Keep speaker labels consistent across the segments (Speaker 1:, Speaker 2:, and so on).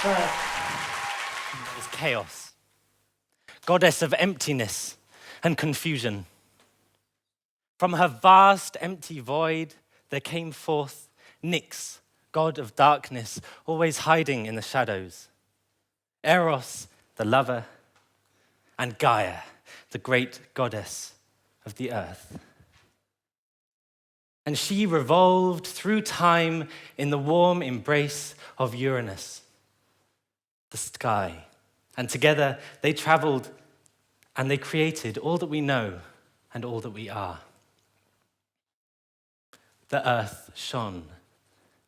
Speaker 1: There was chaos, goddess of emptiness and confusion. From her vast empty void, there came forth Nyx, god of darkness, always hiding in the shadows. Eros, the lover, and Gaia, the great goddess of the earth. And she revolved through time in the warm embrace of Uranus, the sky. And together they traveled and they created all that we know and all that we are. The earth shone.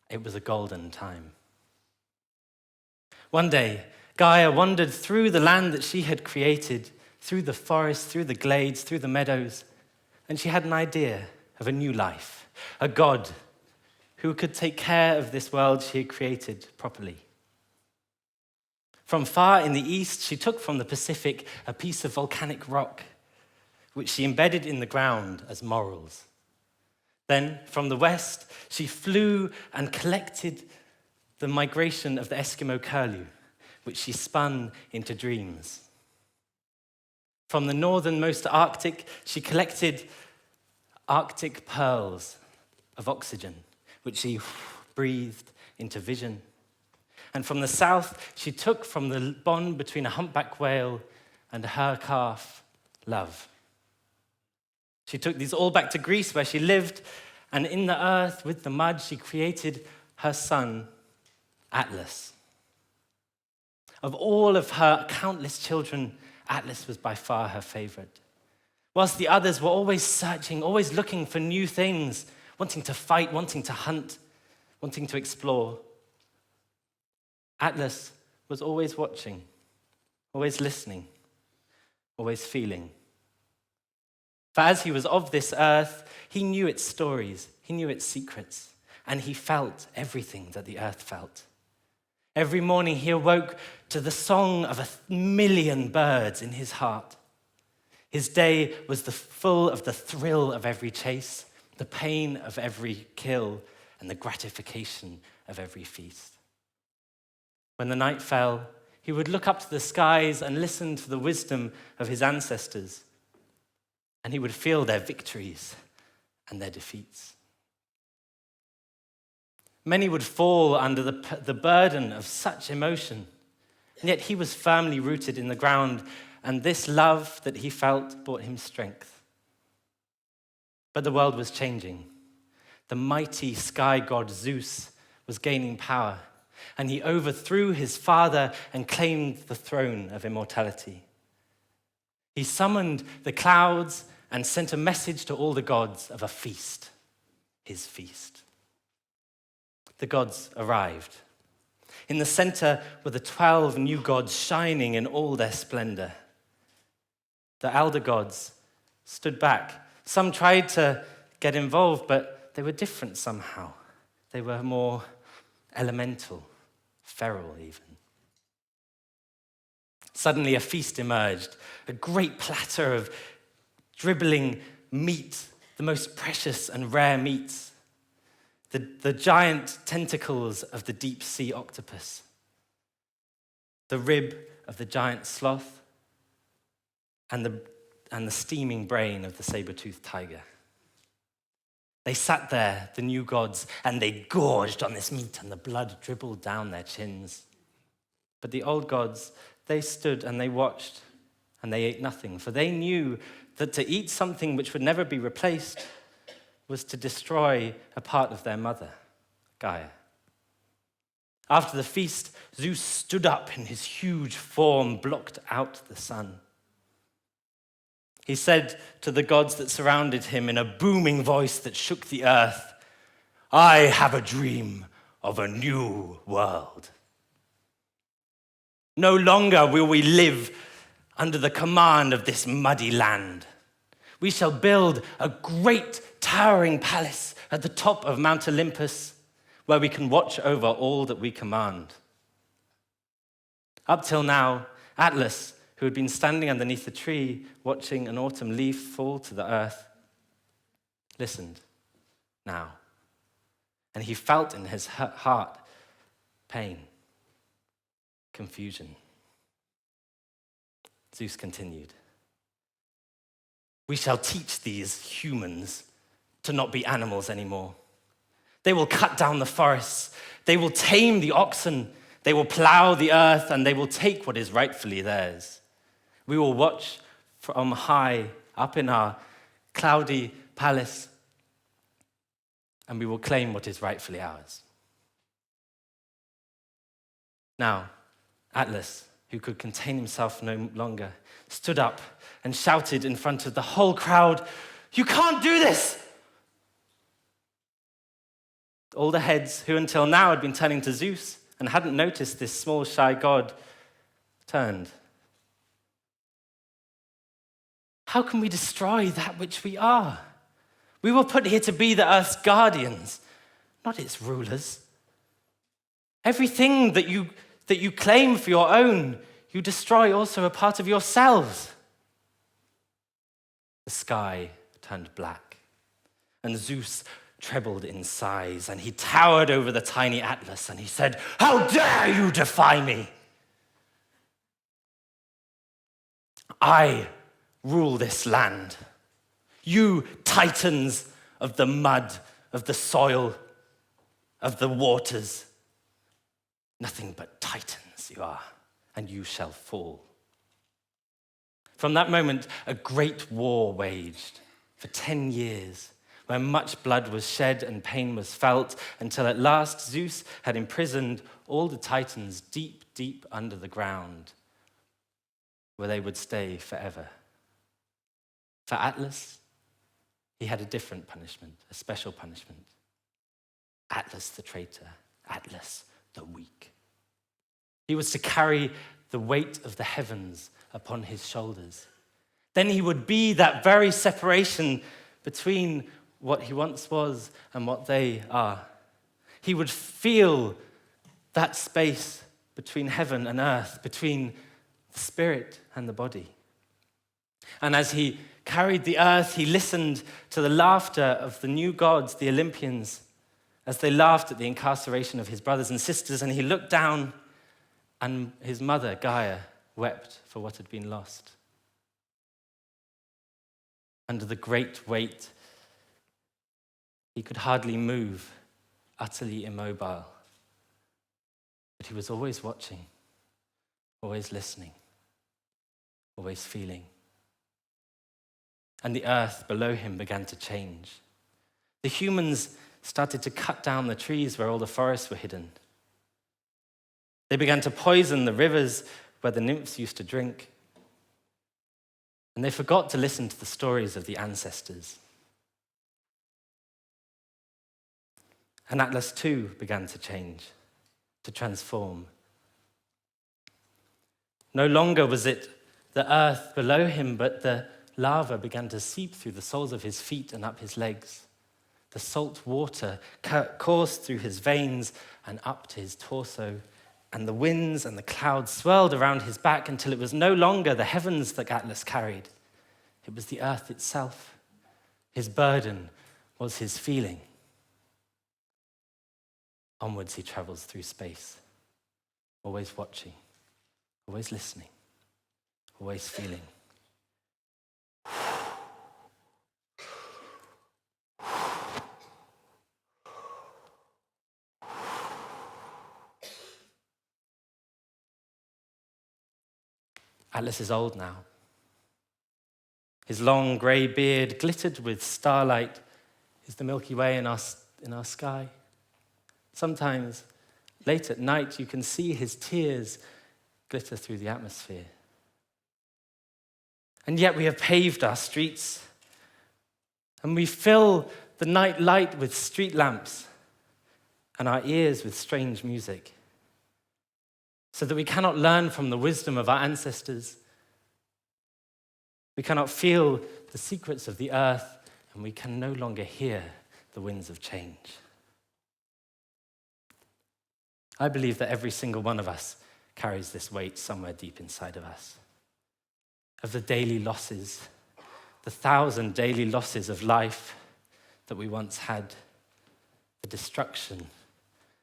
Speaker 1: It was a golden time. One day, Gaia wandered through the land that she had created, through the forest, through the glades, through the meadows, and she had an idea of a new life, a god who could take care of this world she had created properly. From far in the east, she took from the Pacific a piece of volcanic rock, which she embedded in the ground as morals. Then, from the west, she flew and collected the migration of the Eskimo curlew, which she spun into dreams. From the northernmost Arctic, she collected Arctic pearls of oxygen, which she breathed into vision. And from the south, she took from the bond between a humpback whale and her calf, love. She took these all back to Greece, where she lived, and in the earth, with the mud, she created her son, Atlas. Of all of her countless children, Atlas was by far her favorite. Whilst the others were always searching, always looking for new things, wanting to fight, wanting to hunt, wanting to explore, Atlas was always watching, always listening, always feeling. For as he was of this earth, he knew its stories, he knew its secrets, and he felt everything that the earth felt. Every morning he awoke to the song of 1,000,000 birds in his heart. His day was full of the thrill of every chase, the pain of every kill, and the gratification of every feast. When the night fell, he would look up to the skies and listen to the wisdom of his ancestors, and he would feel their victories and their defeats. Many would fall under the burden of such emotion, and yet he was firmly rooted in the ground, and this love that he felt brought him strength. But the world was changing. The mighty sky god Zeus was gaining power, and he overthrew his father and claimed the throne of immortality. He summoned the clouds and sent a message to all the gods of a feast, his feast. The gods arrived. In the center were the 12 new gods shining in all their splendor. The elder gods stood back. Some tried to get involved, but they were different somehow. They were more elemental, feral even. Suddenly a feast emerged, a great platter of dribbling meat, the most precious and rare meats. The giant tentacles of the deep sea octopus, the rib of the giant sloth, and the steaming brain of the saber-toothed tiger. They sat there, the new gods, and they gorged on this meat, and the blood dribbled down their chins. But the old gods, they stood and they watched, and they ate nothing, for they knew that to eat something which would never be replaced was to destroy a part of their mother, Gaia. After the feast, Zeus stood up and his huge form blocked out the sun. He said to the gods that surrounded him in a booming voice that shook the earth, "I have a dream of a new world. No longer will we live under the command of this muddy land. We shall build a great towering palace at the top of Mount Olympus where we can watch over all that we command." Up till now, Atlas, who had been standing underneath a tree watching an autumn leaf fall to the earth, listened now. And he felt in his heart pain. confusion. Zeus continued, "We shall teach these humans to not be animals anymore. They will cut down the forests. They will tame the oxen. They will plow the earth, and they will take what is rightfully theirs. We will watch from high up in our cloudy palace, and we will claim what is rightfully ours." Now, Atlas, who could contain himself no longer, stood up and shouted in front of the whole crowd, "You can't do this!" All the heads who until now had been turning to Zeus and hadn't noticed this small, shy god turned. "How can we destroy that which we are? We were put here to be the earth's guardians, not its rulers. Everything that you claim for your own, you destroy also a part of yourselves." The sky turned black, and Zeus trebled in size, and he towered over the tiny Atlas, and he said, "How dare you defy me? I rule this land. You titans of the mud, of the soil, of the waters, nothing but titans you are, and you shall fall." From that moment, a great war waged for 10 years, where much blood was shed and pain was felt, until at last Zeus had imprisoned all the titans deep, deep under the ground, where they would stay forever. For Atlas, he had a different punishment, a special punishment. Atlas the traitor, Atlas the weak. He was to carry the weight of the heavens upon his shoulders. Then he would be that very separation between what he once was and what they are. He would feel that space between heaven and earth, between the spirit and the body. And as he carried the earth, he listened to the laughter of the new gods, the Olympians, as they laughed at the incarceration of his brothers and sisters, and he looked down, and his mother, Gaia, wept for what had been lost. Under the great weight, he could hardly move, utterly immobile. But he was always watching, always listening, always feeling. And the earth below him began to change. The humans started to cut down the trees where all the forests were hidden. They began to poison the rivers where the nymphs used to drink. And they forgot to listen to the stories of the ancestors. And Atlas too began to change, to transform. No longer was it the earth below him, but the lava began to seep through the soles of his feet and up his legs. The salt water coursed through his veins and up to his torso, and the winds and the clouds swirled around his back until it was no longer the heavens that Atlas carried. It was the earth itself. His burden was his feeling. Onwards he travels through space, always watching, always listening, always feeling. Atlas is old now. His long grey beard glittered with starlight is the Milky Way in our sky. Sometimes, late at night, you can see his tears glitter through the atmosphere. And yet we have paved our streets, and we fill the night light with street lamps and our ears with strange music, so that we cannot learn from the wisdom of our ancestors. We cannot feel the secrets of the earth, and we can no longer hear the winds of change. I believe that every single one of us carries this weight somewhere deep inside of us, of the daily losses, the 1,000 daily losses of life that we once had, the destruction,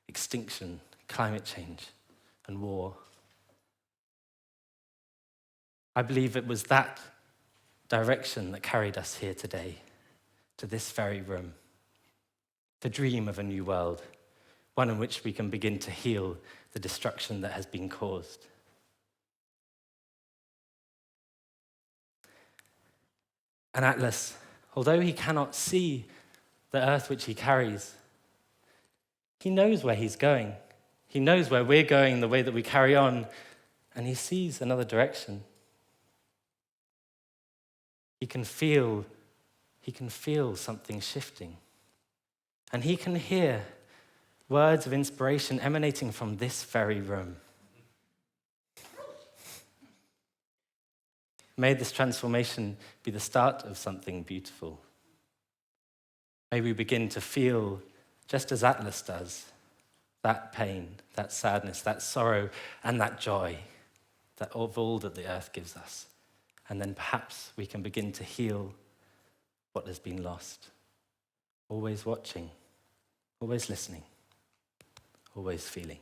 Speaker 1: extinction, climate change, and war. I believe it was that direction that carried us here today, to this very room, to dream of a new world, one in which we can begin to heal the destruction that has been caused. And Atlas, although he cannot see the earth which he carries, he knows where he's going. He knows where we're going, the way that we carry on, and he sees another direction. He can feel something shifting. And he can hear words of inspiration emanating from this very room. May this transformation be the start of something beautiful. May we begin to feel, just as Atlas does, that pain, that sadness, that sorrow, and that joy that of all that the earth gives us. And then perhaps we can begin to heal what has been lost. Always watching, always listening, always feeling.